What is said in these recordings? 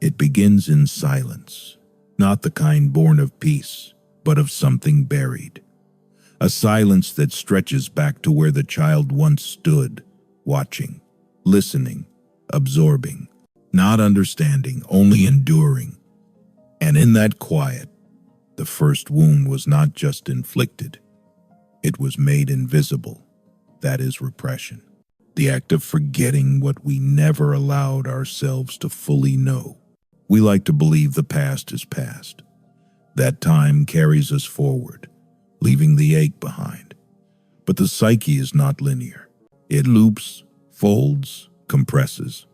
It begins in silence, not the kind born of peace, but of something buried. A silence that stretches back to where the child once stood, watching, listening, absorbing, not understanding, only enduring. And in that quiet, the first wound was not just inflicted, it was made invisible. That is repression. The act of forgetting what we never allowed ourselves to fully know. We like to believe the past is past. That time carries us forward, leaving the ache behind. But the psyche is not linear. It loops, folds, compresses.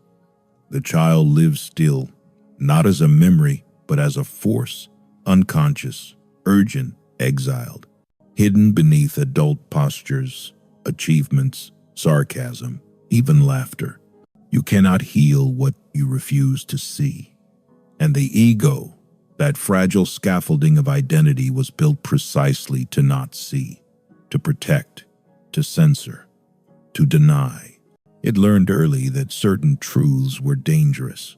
The child lives still, not as a memory, but as a force, unconscious, urgent, exiled, hidden beneath adult postures, achievements, sarcasm, even laughter. You cannot heal what you refuse to see. And the ego, that fragile scaffolding of identity, was built precisely to not see, to protect, to censor, to deny. It learned early that certain truths were dangerous,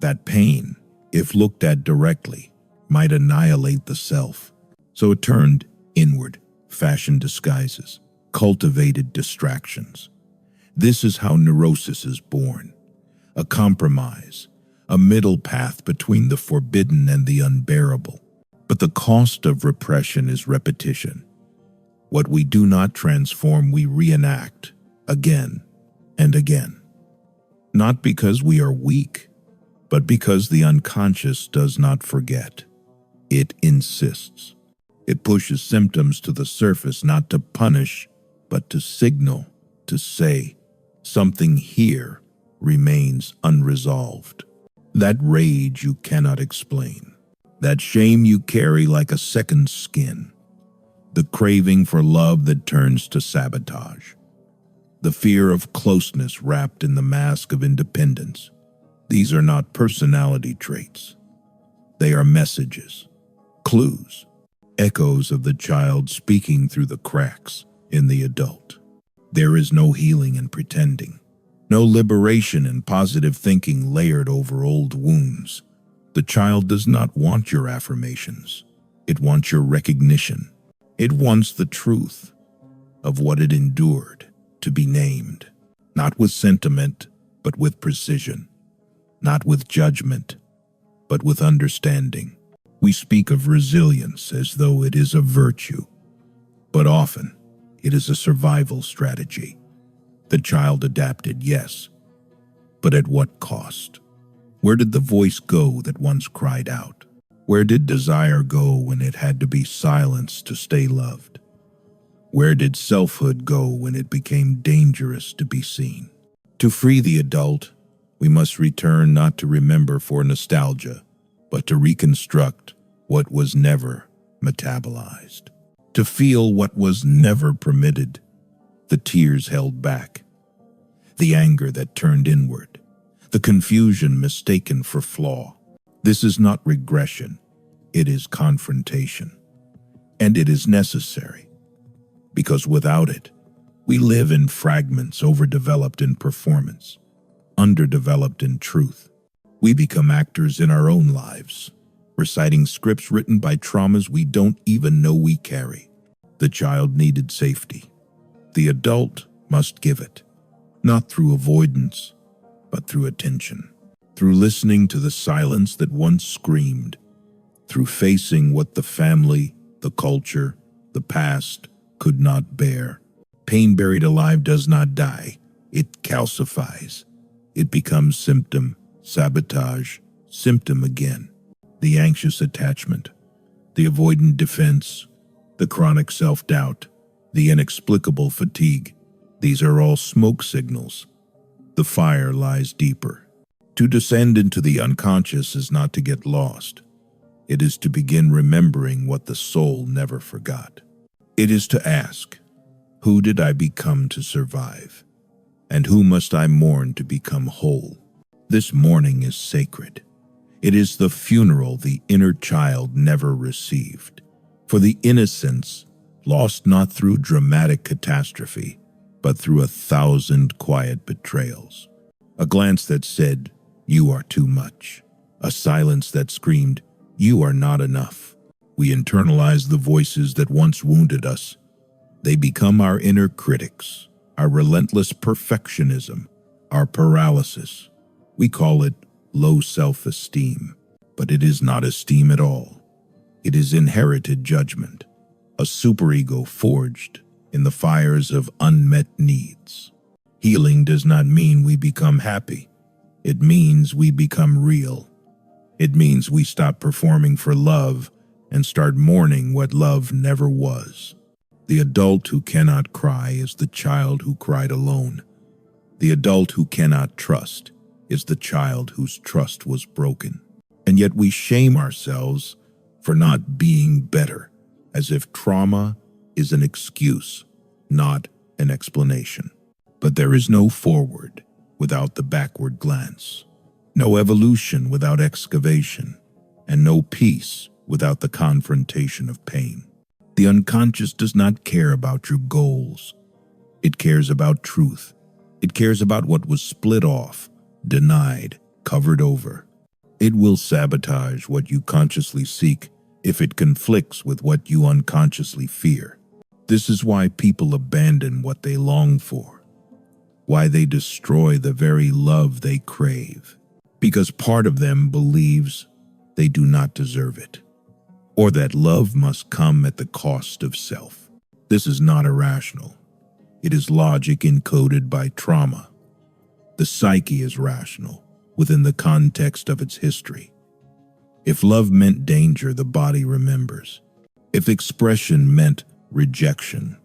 that pain, if looked at directly, might annihilate the self. So it turned inward, fashioned disguises, cultivated distractions. This is how neurosis is born, a compromise, a middle path between the forbidden and the unbearable. But the cost of repression is repetition. What we do not transform, we reenact again and again. Not because we are weak, but because the unconscious does not forget. It insists. It pushes symptoms to the surface, not to punish, but to signal, to say, something here remains unresolved. That rage you cannot explain, that shame you carry like a second skin, the craving for love that turns to sabotage, the fear of closeness wrapped in the mask of independence. These are not personality traits. They are messages, clues, echoes of the child speaking through the cracks in the adult. There is no healing in pretending, no liberation in positive thinking layered over old wounds. The child does not want your affirmations. It wants your recognition. It wants the truth of what it endured to be named, not with sentiment, but with precision, not with judgment, but with understanding. We speak of resilience as though it is a virtue, but often it is a survival strategy. The child adapted, yes, but at what cost? Where did the voice go that once cried out? Where did desire go when it had to be silenced to stay loved? Where did selfhood go when it became dangerous to be seen? To free the adult, we must return not to remember for nostalgia, but to reconstruct what was never metabolized, to feel what was never permitted, the tears held back, the anger that turned inward, the confusion mistaken for flaw. This is not regression, it is confrontation. And it is necessary, because without it, we live in fragments, overdeveloped in performance, underdeveloped in truth. We become actors in our own lives, reciting scripts written by traumas we don't even know we carry. The child needed safety. The adult must give it, not through avoidance, but through attention, through listening to the silence that once screamed, through facing what the family, the culture, the past could not bear. Pain buried alive does not die. It calcifies. It becomes symptom, sabotage, symptom again. The anxious attachment, the avoidant defense, the chronic self-doubt, the inexplicable fatigue. These are all smoke signals. The fire lies deeper. To descend into the unconscious is not to get lost. It is to begin remembering what the soul never forgot. It is to ask, who did I become to survive? And who must I mourn to become whole? This mourning is sacred. It is the funeral the inner child never received. For the innocence, lost not through dramatic catastrophe, but through 1,000 quiet betrayals. A glance that said, "You are too much." a silence that screamed, "You are not enough." We internalize the voices that once wounded us. They become our inner critics, our relentless perfectionism, our paralysis. We call it low self-esteem, but it is not esteem at all. It is inherited judgment, a superego forged in the fires of unmet needs. Healing does not mean we become happy. It means we become real. It means we stop performing for love and start mourning what love never was. The adult who cannot cry is the child who cried alone. The adult who cannot trust is the child whose trust was broken. And yet we shame ourselves for not being better, as if trauma is an excuse, not an explanation. But there is no forward without the backward glance, no evolution without excavation, and no peace without the confrontation of pain. The unconscious does not care about your goals. It cares about truth. It cares about what was split off, denied, covered over. It will sabotage what you consciously seek if it conflicts with what you unconsciously fear. This is why people abandon what they long for, why they destroy the very love they crave, because part of them believes they do not deserve it, or that love must come at the cost of self. This is not irrational. It is logic encoded by trauma. The psyche is rational within the context of its history. If love meant danger, the body remembers. If expression meant rejection,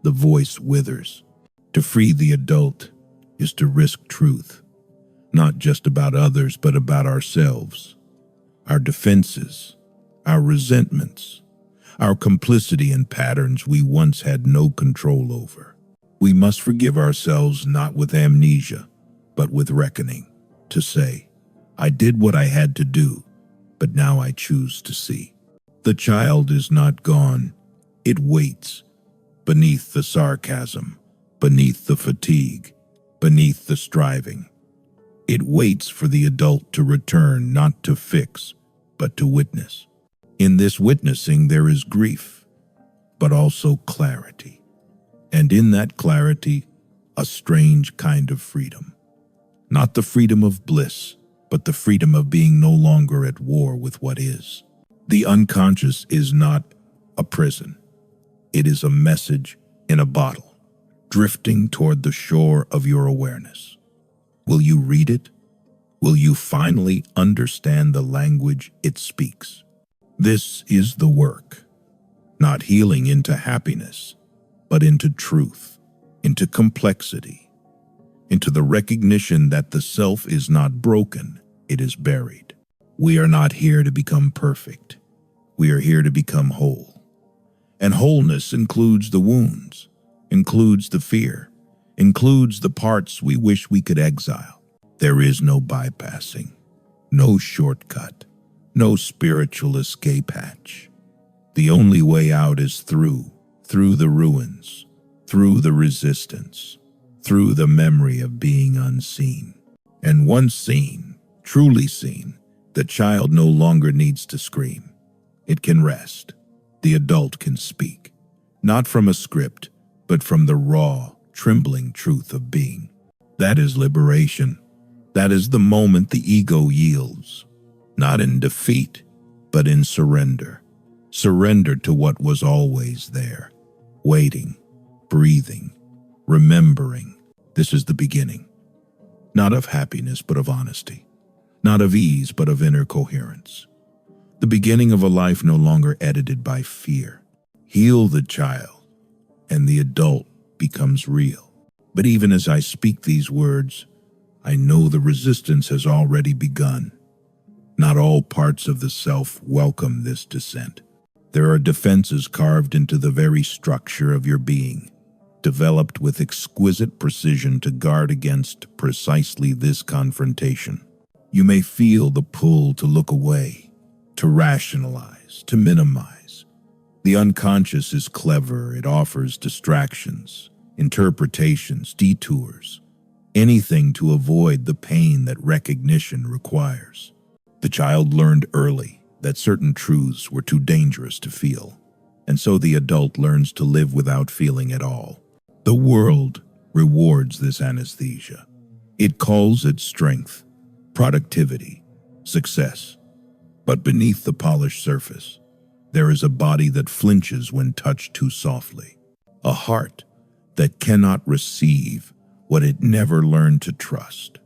the voice withers. To free the adult is to risk truth, not just about others, but about ourselves, our defenses, our resentments, our complicity in patterns we once had no control over. We must forgive ourselves not with amnesia, but with reckoning, to say, I did what I had to do, but now I choose to see. The child is not gone. It waits, beneath the sarcasm, beneath the fatigue, beneath the striving. It waits for the adult to return, not to fix, but to witness. In this witnessing there is grief, but also clarity. And in that clarity, a strange kind of freedom. Not the freedom of bliss, but the freedom of being no longer at war with what is. The unconscious is not a prison. It is a message in a bottle, drifting toward the shore of your awareness. Will you read it? Will you finally understand the language it speaks? This is the work, not healing into happiness, but into truth, into complexity, into the recognition that the self is not broken, it is buried. We are not here to become perfect. We are here to become whole. And wholeness includes the wounds, includes the fear, includes the parts we wish we could exile. There is no bypassing, no shortcut, no spiritual escape hatch. The only way out is through the ruins, through the resistance, through the memory of being unseen. And once seen, truly seen, the child no longer needs to scream. It can rest. The adult can speak, not from a script, but from the raw, trembling truth of being. That is liberation. That is the moment the ego yields, not in defeat, but in surrender. Surrender to what was always there, waiting, breathing, remembering. This is the beginning, not of happiness, but of honesty, not of ease, but of inner coherence. The beginning of a life no longer edited by fear. Heal the child, and the adult becomes real. But even as I speak these words, I know the resistance has already begun. Not all parts of the self welcome this descent. There are defenses carved into the very structure of your being, developed with exquisite precision to guard against precisely this confrontation. You may feel the pull to look away, to rationalize, to minimize. The unconscious is clever. It offers distractions, interpretations, detours, anything to avoid the pain that recognition requires. The child learned early that certain truths were too dangerous to feel, and so the adult learns to live without feeling at all. The world rewards this anesthesia. It calls it strength, productivity, success. But beneath the polished surface, there is a body that flinches when touched too softly, a heart that cannot receive what it never learned to trust,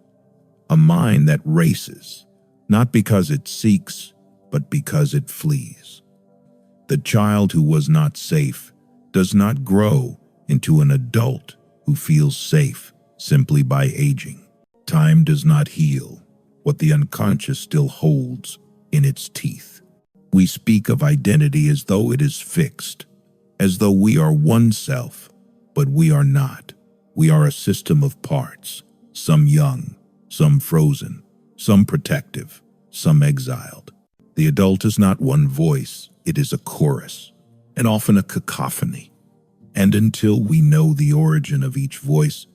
a mind that races, not because it seeks, but because it flees. The child who was not safe does not grow into an adult who feels safe simply by aging. Time does not heal what the unconscious still holds in its teeth. We speak of identity as though it is fixed, as though we are one self, but we are not. We are a system of parts, some young, some frozen, some protective, some exiled. The adult is not one voice, it is a chorus, and often a cacophony. And until we know the origin of each voice,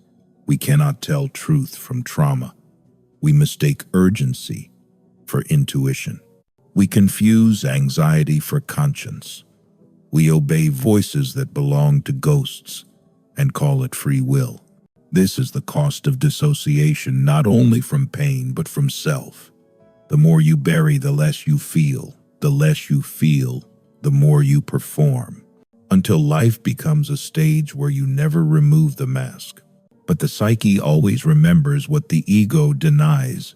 we cannot tell truth from trauma. We mistake urgency for intuition. We confuse anxiety for conscience. We obey voices that belong to ghosts and call it free will. This is the cost of dissociation, not only from pain, but from self. The more you bury, the less you feel. The less you feel, the more you perform, until life becomes a stage where you never remove the mask. But the psyche always remembers what the ego denies,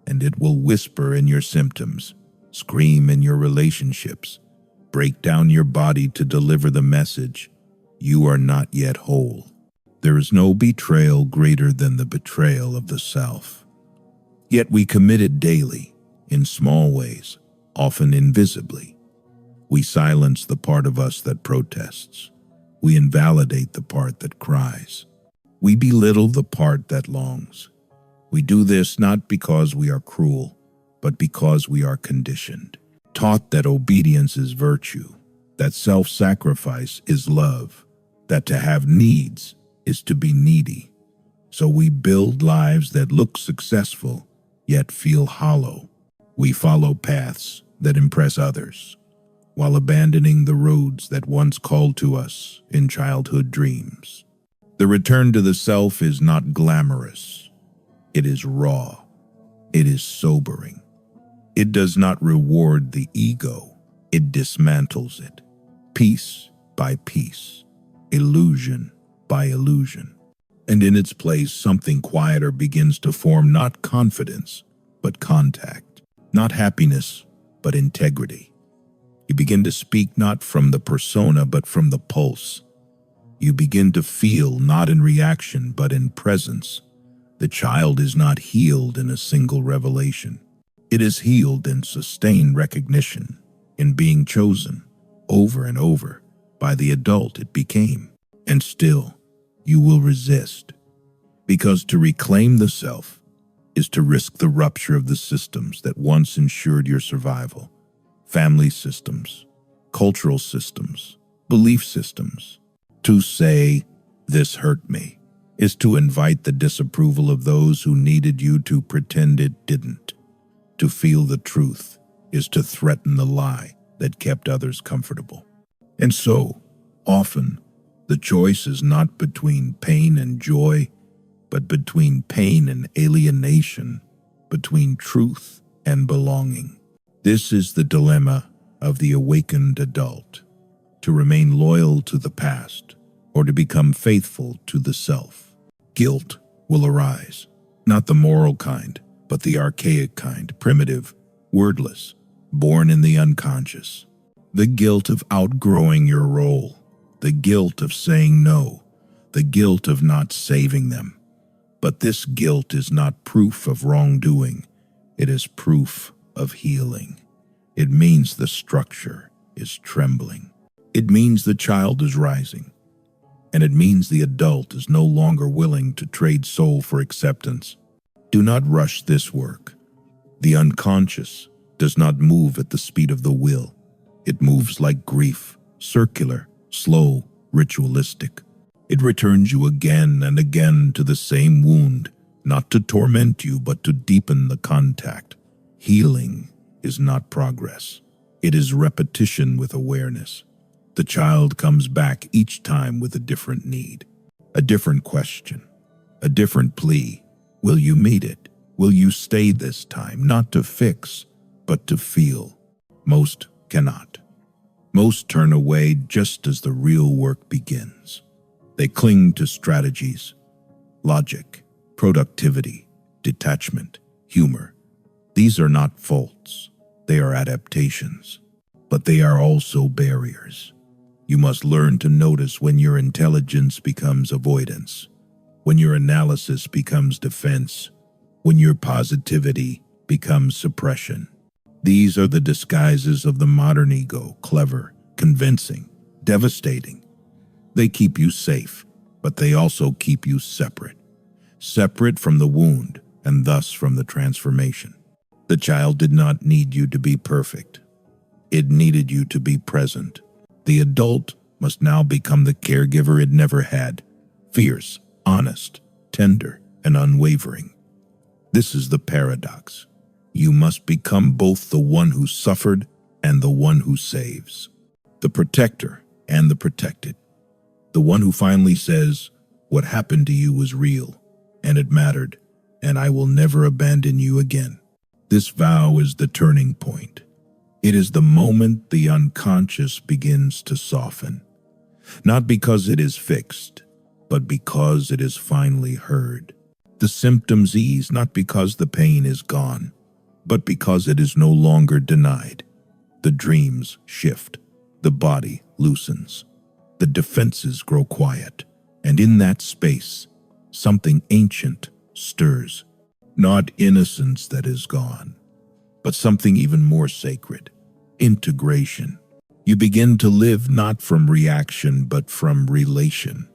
and it will whisper in your symptoms, scream in your relationships, break down your body to deliver the message: you are not yet whole. There is no betrayal greater than the betrayal of the self. Yet we commit it daily, in small ways, often invisibly. We silence the part of us that protests. We invalidate the part that cries. We belittle the part that longs. We do this not because we are cruel, but because we are conditioned, taught that obedience is virtue, that self-sacrifice is love, that to have needs is to be needy. So we build lives that look successful, yet feel hollow. We follow paths that impress others, while abandoning the roads that once called to us in childhood dreams. The return to the self is not glamorous. It is raw. It is sobering. It does not reward the ego. It dismantles it, piece by piece, illusion by illusion. And in its place, something quieter begins to form, not confidence, but contact, not happiness, but integrity. You begin to speak not from the persona, but from the pulse. You begin to feel not in reaction, but in presence. The child is not healed in a single revelation. It is healed in sustained recognition, in being chosen over and over by the adult it became. And still, you will resist, because to reclaim the self is to risk the rupture of the systems that once ensured your survival. Family systems, cultural systems, belief systems. To say, "This hurt me," is to invite the disapproval of those who needed you to pretend it didn't. To feel the truth is to threaten the lie that kept others comfortable. And so, often, the choice is not between pain and joy, but between pain and alienation, between truth and belonging. This is the dilemma of the awakened adult: to remain loyal to the past or to become faithful to the self. Guilt will arise, not the moral kind, but the archaic kind, primitive, wordless, born in the unconscious. The guilt of outgrowing your role, the guilt of saying no, the guilt of not saving them. But this guilt is not proof of wrongdoing. It is proof of healing. It means the structure is trembling. It means the child is rising. And it means the adult is no longer willing to trade soul for acceptance. Do not rush this work. The unconscious does not move at the speed of the will. It moves like grief, circular, slow, ritualistic. It returns you again and again to the same wound, not to torment you, but to deepen the contact, Healing is not progress. It is repetition with awareness. The child comes back each time with a different need, a different question, a different plea. Will you meet it? Will you stay this time, not to fix, but to feel? Most cannot. Most turn away just as the real work begins. They cling to strategies, logic, productivity, detachment, humor. These are not faults. They are adaptations. But they are also barriers. You must learn to notice when your intelligence becomes avoidance, when your analysis becomes defense, when your positivity becomes suppression. These are the disguises of the modern ego: clever, convincing, devastating. They keep you safe, but they also keep you separate. Separate from the wound, and thus from the transformation. The child did not need you to be perfect. It needed you to be present. The adult must now become the caregiver it never had: fierce, honest, tender, and unwavering. This is the paradox. You must become both the one who suffered and the one who saves. The protector and the protected. The one who finally says, "What happened to you was real, and it mattered, and I will never abandon you again." This vow is the turning point. It is the moment the unconscious begins to soften. Not because it is fixed, but because it is finally heard. The symptoms ease not because the pain is gone, but because it is no longer denied. The dreams shift. The body loosens. The defenses grow quiet. And in that space, something ancient stirs. Not innocence that is gone, but something even more sacred: integration. You begin to live not from reaction, but from relation.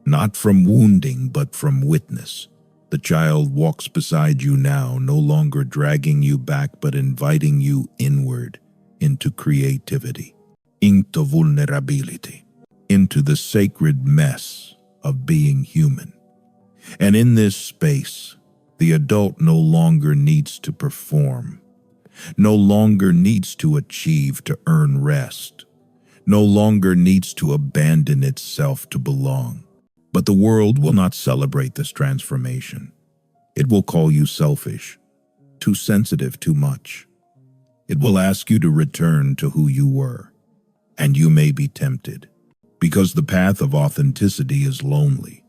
Not from wounding, but from witness. The child walks beside you now, no longer dragging you back, but inviting you inward, into creativity, into vulnerability, into the sacred mess of being human. And in this space, the adult no longer needs to perform, no longer needs to achieve to earn rest, no longer needs to abandon itself to belong. But the world will not celebrate this transformation. It will call you selfish, too sensitive, too much. It will ask you to return to who you were, and you may be tempted, because the path of authenticity is lonely.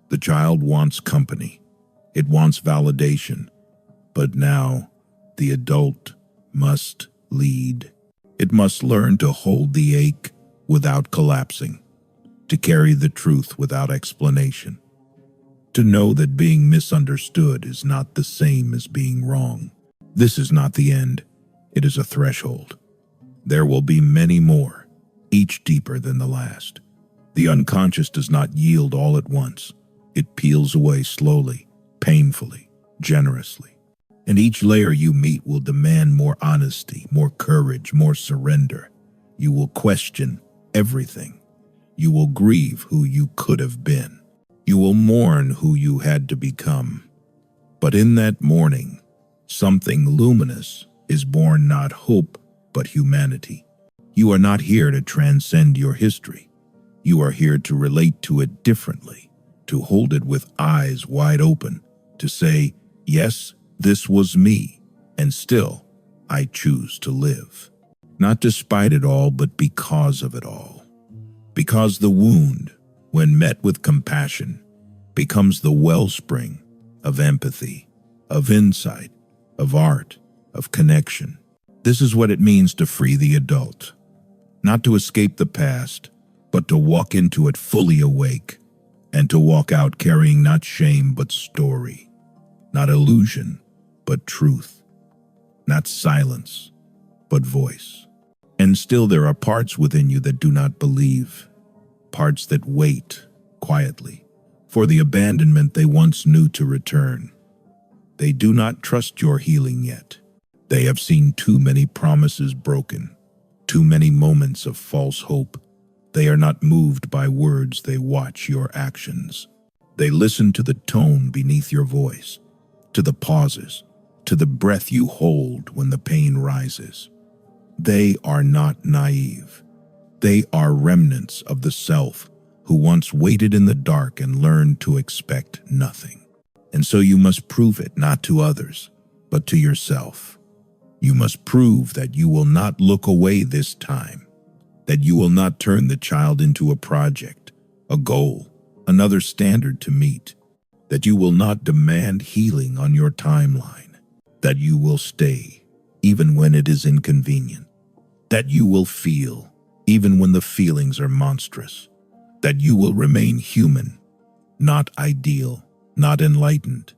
The child wants company. It wants validation. But now, the adult must lead. It must learn to hold the ache without collapsing, to carry the truth without explanation, to know that being misunderstood is not the same as being wrong. This is not the end. It is a threshold. There will be many more, each deeper than the last. The unconscious does not yield all at once. It peels away slowly, painfully, generously. And each layer you meet will demand more honesty, more courage, more surrender. You will question everything. You will grieve who you could have been. You will mourn who you had to become. But in that mourning, something luminous is born, not hope, but humanity. You are not here to transcend your history. You are here to relate to it differently, to hold it with eyes wide open, to say, yes, this was me, and still I choose to live. Not despite it all, but because of it all. Because the wound, when met with compassion, becomes the wellspring of empathy, of insight, of art, of connection. This is what it means to free the adult. Not to escape the past, but to walk into it fully awake, and to walk out carrying not shame but story, not illusion but truth, not silence but voice. And still there are parts within you that do not believe, parts that wait quietly for the abandonment they once knew to return. They do not trust your healing yet. They have seen too many promises broken, too many moments of false hope. They are not moved by words, they watch your actions. They listen to the tone beneath your voice, to the pauses, to the breath you hold when the pain rises. They are not naive. They are remnants of the self who once waited in the dark and learned to expect nothing. And so you must prove it not to others, but to yourself. You must prove that you will not look away this time, that you will not turn the child into a project, a goal, another standard to meet, that you will not demand healing on your timeline, that you will stay even when it is inconvenient, that you will feel even when the feelings are monstrous, that you will remain human, not ideal, not enlightened,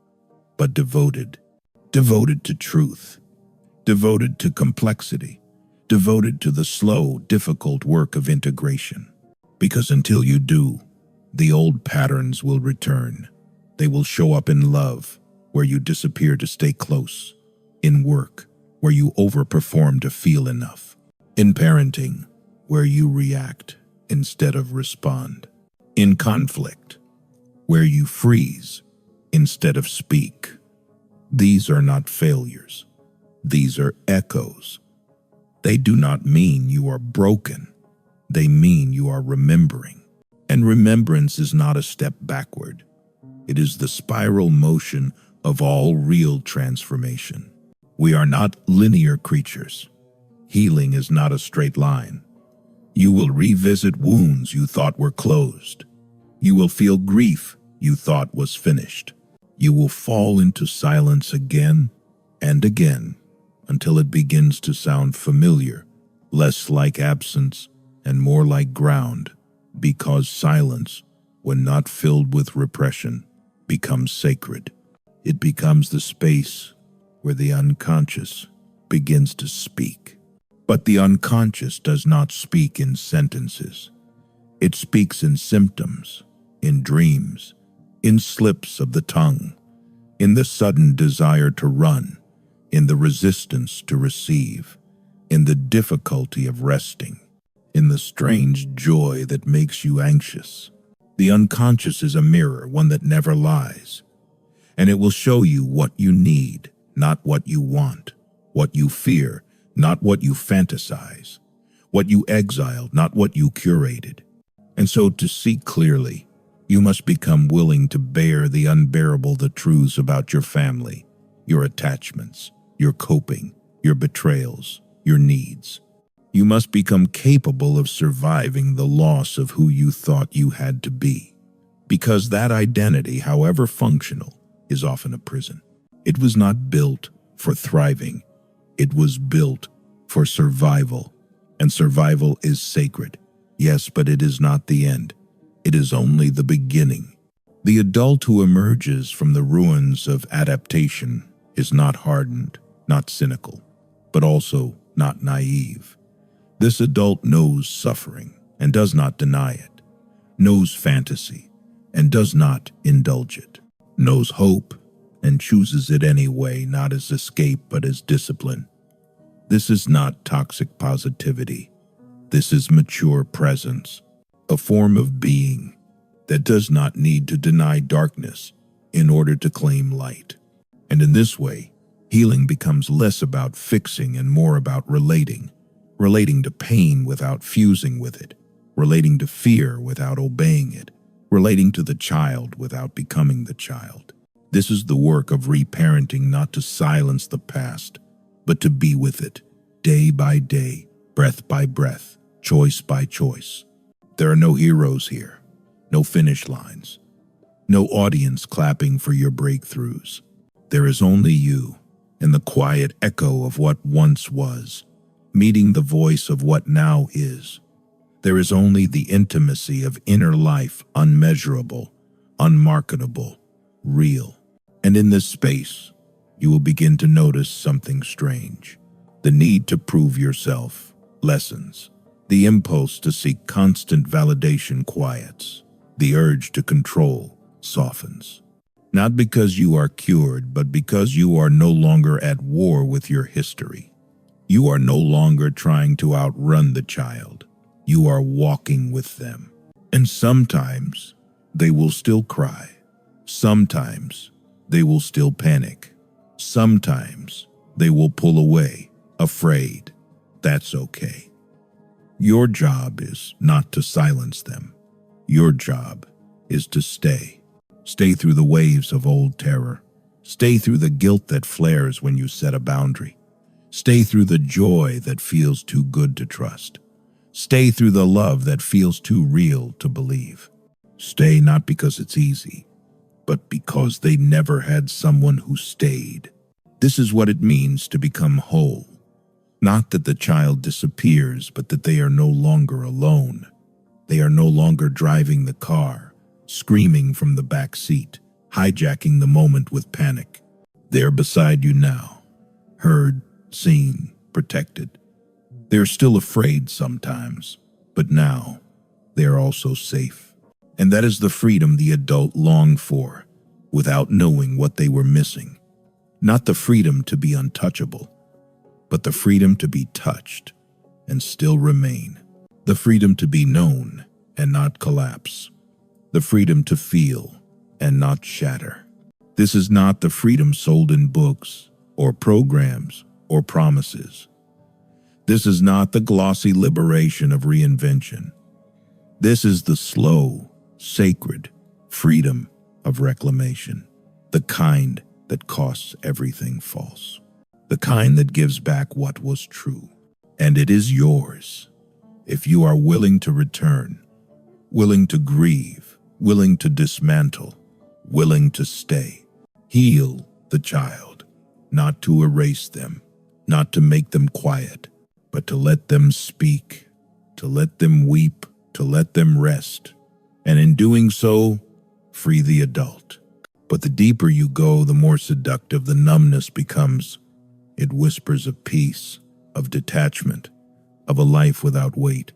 but devoted to truth, devoted to complexity, devoted to the slow, difficult work of integration. Because until you do, the old patterns will return. They will show up in love, where you disappear to stay close, in work, where you overperform to feel enough, in parenting, where you react instead of respond, in conflict, where you freeze instead of speak. These are not failures. These are echoes. They do not mean you are broken. They mean you are remembering. And remembrance is not a step backward. It is the spiral motion of all real transformation. We are not linear creatures. Healing is not a straight line. You will revisit wounds you thought were closed. You will feel grief you thought was finished. You will fall into silence again and again until it begins to sound familiar, less like absence and more like ground, because silence, when not filled with repression, becomes sacred. It becomes the space where the unconscious begins to speak. But the unconscious does not speak in sentences. It speaks in symptoms, in dreams, in slips of the tongue, in the sudden desire to run, in the resistance to receive, in the difficulty of resting, in the strange joy that makes you anxious. The unconscious is a mirror, one that never lies, and it will show you what you need, not what you want, what you fear, not what you fantasize, what you exiled, not what you curated. And so to see clearly, you must become willing to bear the unbearable, the truths about your family, your attachments, your coping, your betrayals, your needs. You must become capable of surviving the loss of who you thought you had to be, because that identity, however functional, is often a prison. It was not built for thriving. It was built for survival, and survival is sacred. Yes, but it is not the end. It is only the beginning. The adult who emerges from the ruins of adaptation is not hardened, not cynical, but also not naive. This adult knows suffering and does not deny it, knows fantasy and does not indulge it, knows hope and chooses it anyway, not as escape but as discipline. This is not toxic positivity. This is mature presence, a form of being that does not need to deny darkness in order to claim light. And in this way, healing becomes less about fixing and more about relating to pain without fusing with it, relating to fear without obeying it, relating to the child without becoming the child. This is the work of reparenting, not to silence the past, but to be with it, day by day, breath by breath, choice by choice. There are no heroes here, no finish lines, no audience clapping for your breakthroughs. There is only you and the quiet echo of what once was, meeting the voice of what now is. There is only the intimacy of inner life, unmeasurable, unmarketable, real. And in this space, you will begin to notice something strange. The need to prove yourself lessens. The impulse to seek constant validation quiets. The urge to control softens. Not because you are cured, but because you are no longer at war with your history. You are no longer trying to outrun the child. You are walking with them. And sometimes they will still cry. Sometimes they will still panic. Sometimes they will pull away, afraid. That's okay. Your job is not to silence them. Your job is to stay. Stay through the waves of old terror. Stay through the guilt that flares when you set a boundary. Stay through the joy that feels too good to trust. Stay through the love that feels too real to believe. Stay not because it's easy, but because they never had someone who stayed. This is what it means to become whole. Not that the child disappears, but that they are no longer alone. They are no longer driving the car, screaming from the back seat, hijacking the moment with panic. They're beside you now, heard, seen, protected. They're still afraid sometimes, but now they are also safe. And that is the freedom the adult longed for, without knowing what they were missing. Not the freedom to be untouchable, but the freedom to be touched and still remain. The freedom to be known and not collapse. The freedom to feel and not shatter. This is not the freedom sold in books or programs or promises. This is not the glossy liberation of reinvention. This is the slow, sacred freedom of reclamation, the kind that costs everything false, the kind that gives back what was true. And it is yours if you are willing to return, willing to grieve, willing to dismantle, willing to stay. Heal the child, not to erase them, not to make them quiet, but to let them speak, to let them weep, to let them rest, and in doing so, free the adult. But the deeper you go, the more seductive the numbness becomes. It whispers of peace, of detachment, of a life without weight.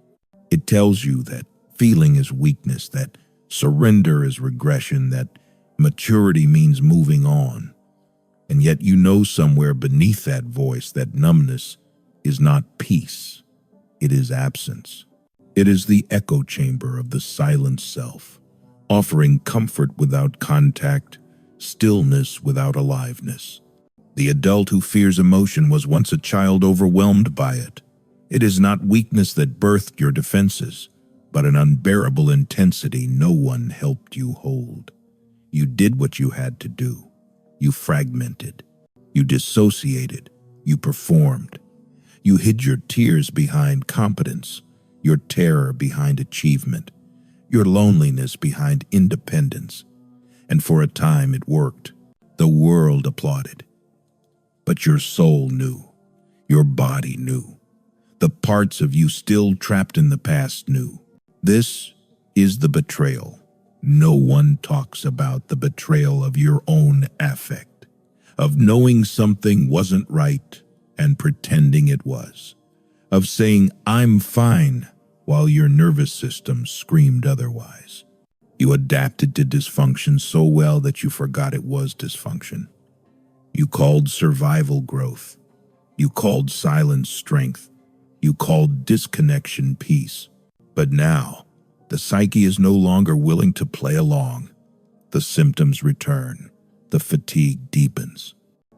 It tells you that feeling is weakness, that surrender is regression, that maturity means moving on. And yet you know somewhere beneath that voice that numbness is not peace, it is absence. It is the echo chamber of the silent self, offering comfort without contact, stillness without aliveness. The adult who fears emotion was once a child overwhelmed by it. It is not weakness that birthed your defenses, but an unbearable intensity no one helped you hold. You did what you had to do. You fragmented. You dissociated. You performed. You hid your tears behind competence, your terror behind achievement, your loneliness behind independence. And for a time it worked. The world applauded. But your soul knew. Your body knew. The parts of you still trapped in the past knew. This is the betrayal. No one talks about the betrayal of your own affect, of knowing something wasn't right and pretending it was, of saying, "I'm fine," while your nervous system screamed otherwise. You adapted to dysfunction so well that you forgot it was dysfunction. You called survival growth. You called silence strength. You called disconnection peace. But now, the psyche is no longer willing to play along. The symptoms return. The fatigue deepens.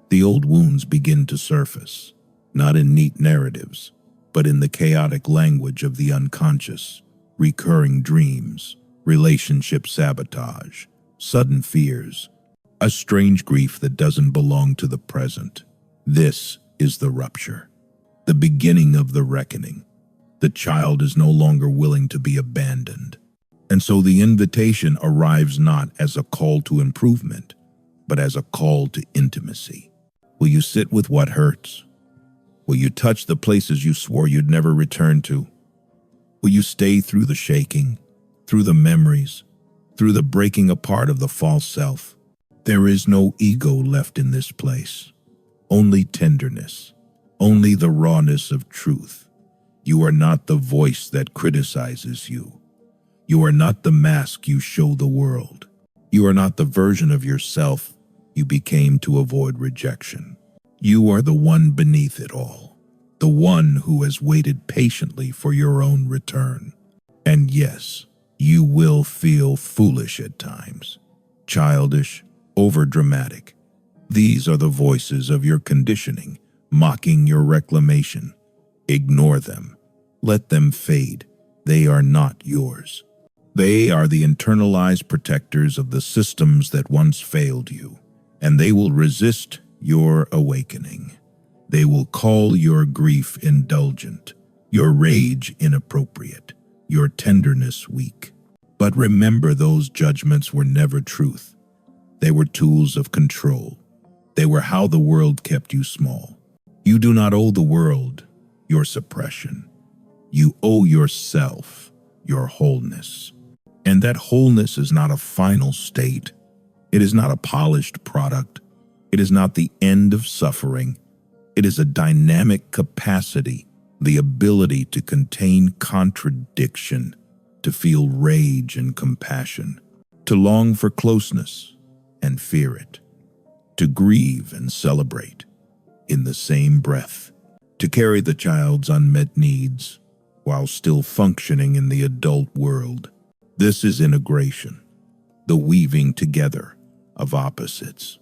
The old wounds begin to surface, not in neat narratives, but in the chaotic language of the unconscious, recurring dreams, relationship sabotage, sudden fears, a strange grief that doesn't belong to the present. This is the rupture, the beginning of the reckoning. The child is no longer willing to be abandoned. And so the invitation arrives not as a call to improvement, but as a call to intimacy. Will you sit with what hurts? Will you touch the places you swore you'd never return to? Will you stay through the shaking, through the memories, through the breaking apart of the false self? There is no ego left in this place, only tenderness, only the rawness of truth. You are not the voice that criticizes you. You are not the mask you show the world. You are not the version of yourself you became to avoid rejection. You are the one beneath it all, the one who has waited patiently for your own return. And yes, you will feel foolish at times, childish, overdramatic, These are the voices of your conditioning, mocking your reclamation. Ignore them. Let them fade. They are not yours. They are the internalized protectors of the systems that once failed you, and they will resist your awakening. They will call your grief indulgent, your rage inappropriate, your tenderness weak. But remember, those judgments were never truth. They were tools of control. They were how the world kept you small. You do not owe the world your suppression. You owe yourself your wholeness. And that wholeness is not a final state. It is not a polished product. It is not the end of suffering. It is a dynamic capacity, the ability to contain contradiction, to feel rage and compassion, to long for closeness and fear it, to grieve and celebrate in the same breath, to carry the child's unmet needs while still functioning in the adult world. This is integration, the weaving together of opposites,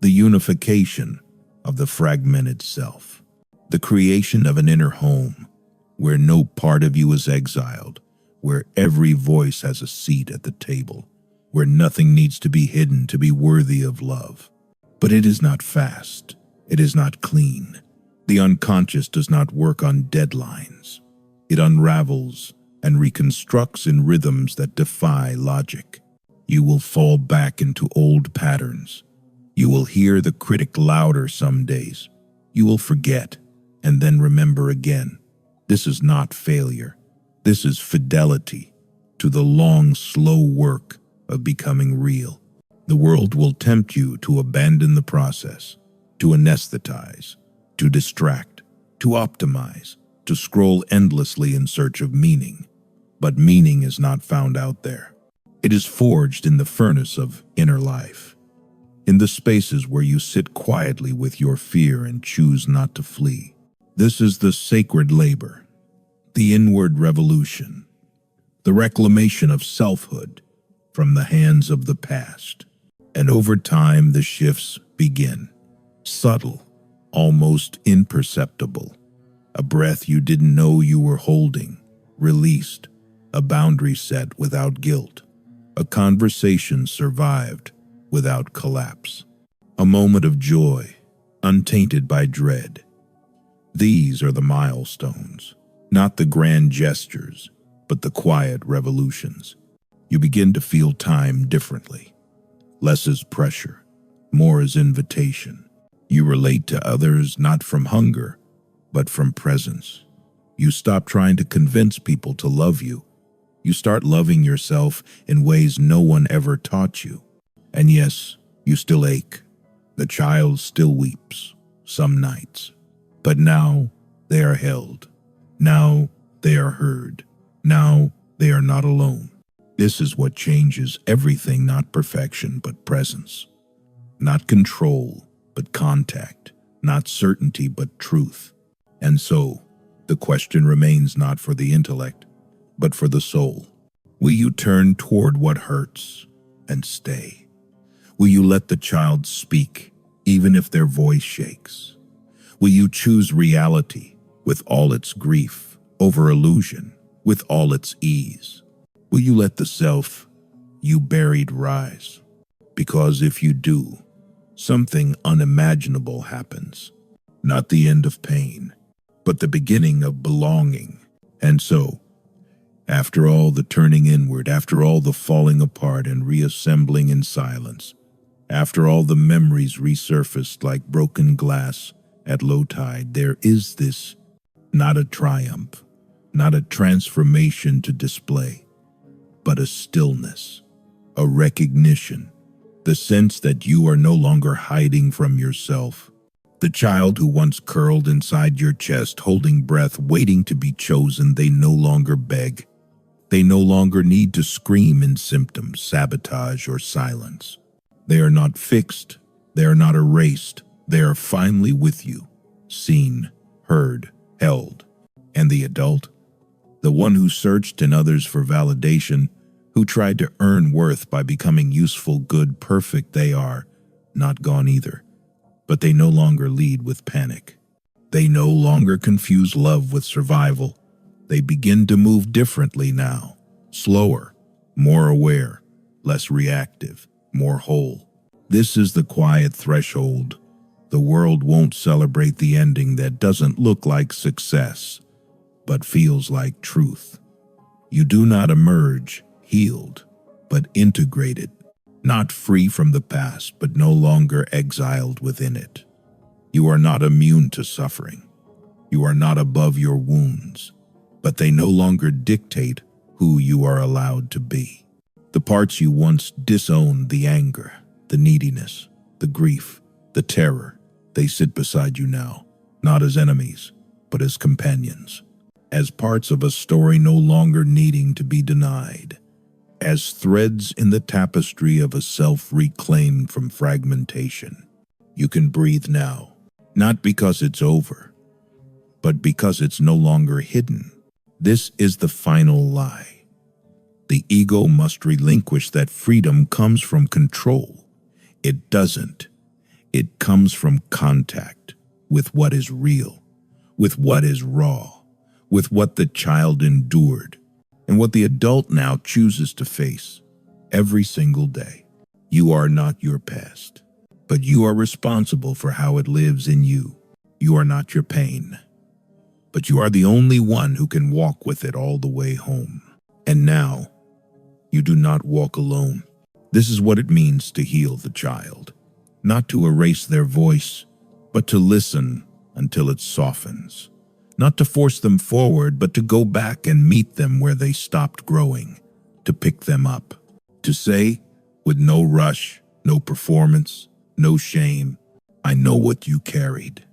the unification of the fragmented self, the creation of an inner home where no part of you is exiled, where every voice has a seat at the table, where nothing needs to be hidden to be worthy of love. But it is not fast. It is not clean. The unconscious does not work on deadlines. It unravels and reconstructs in rhythms that defy logic. You will fall back into old patterns. You will hear the critic louder some days. You will forget and then remember again. This is not failure. This is fidelity to the long, slow work of becoming real. The world will tempt you to abandon the process, to anesthetize, to distract, to optimize, to scroll endlessly in search of meaning. But meaning is not found out there. It is forged in the furnace of inner life, in the spaces where you sit quietly with your fear and choose not to flee. This is the sacred labor, the inward revolution, the reclamation of selfhood from the hands of the past. And over time, the shifts begin, subtle, almost imperceptible. A breath you didn't know you were holding, released, a boundary set without guilt, a conversation survived without collapse, a moment of joy, untainted by dread. These are the milestones, not the grand gestures, but the quiet revolutions. You begin to feel time differently. Less is pressure, more is invitation. You relate to others not from hunger, but from presence. You stop trying to convince people to love you. You start loving yourself in ways no one ever taught you. And yes, you still ache. The child still weeps, some nights. But now they are held. Now they are heard. Now they are not alone. This is what changes everything, not perfection, but presence. Not control, but contact. Not certainty, but truth. And so, the question remains not for the intellect, but for the soul. Will you turn toward what hurts and stay? Will you let the child speak, even if their voice shakes? Will you choose reality with all its grief over illusion, with all its ease? Will you let the self you buried rise? Because if you do, something unimaginable happens. Not the end of pain, but the beginning of belonging. And so, after all the turning inward, after all the falling apart and reassembling in silence, after all the memories resurfaced like broken glass at low tide, there is this, not a triumph, not a transformation to display, but a stillness, a recognition, the sense that you are no longer hiding from yourself. The child who once curled inside your chest, holding breath, waiting to be chosen, they no longer beg. They no longer need to scream in symptoms, sabotage, or silence. They are not fixed. They are not erased. They are finally with you, seen, heard, held. And the adult, the one who searched in others for validation, who tried to earn worth by becoming useful, good, perfect, they are not gone either. but they no longer lead with panic. They no longer confuse love with survival. They begin to move differently now, slower, more aware, less reactive, more whole. This is the quiet threshold. The world won't celebrate the ending that doesn't look like success, but feels like truth. You do not emerge healed, but integrated, not free from the past, but no longer exiled within it. You are not immune to suffering. You are not above your wounds, but they no longer dictate who you are allowed to be. The parts you once disowned, the anger, the neediness, the grief, the terror, they sit beside you now, not as enemies, but as companions, as parts of a story no longer needing to be denied, as threads in the tapestry of a self reclaimed from fragmentation. You can breathe now, not because it's over, but because it's no longer hidden. This is the final lie. The ego must relinquish that freedom comes from control. It doesn't. It comes from contact with what is real, with what is raw, with what the child endured, and what the adult now chooses to face every single day. You are not your past, but you are responsible for how it lives in you. You are not your pain, but you are the only one who can walk with it all the way home. And now, you do not walk alone. This is what it means to heal the child. Not to erase their voice, but to listen until it softens. Not to force them forward, but to go back and meet them where they stopped growing. To pick them up. To say, with no rush, no performance, no shame, I know what you carried.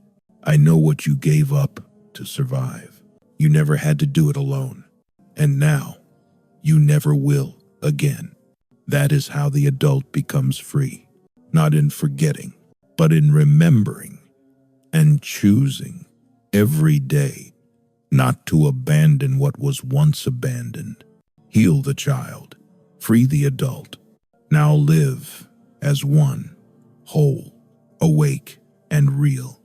I know what you gave up to survive. You never had to do it alone. And now, you never will again. That is how the adult becomes free. Not in forgetting, but in remembering and choosing every day not to abandon what was once abandoned. Heal the child. Free the adult. Now live as one, whole, awake, and real.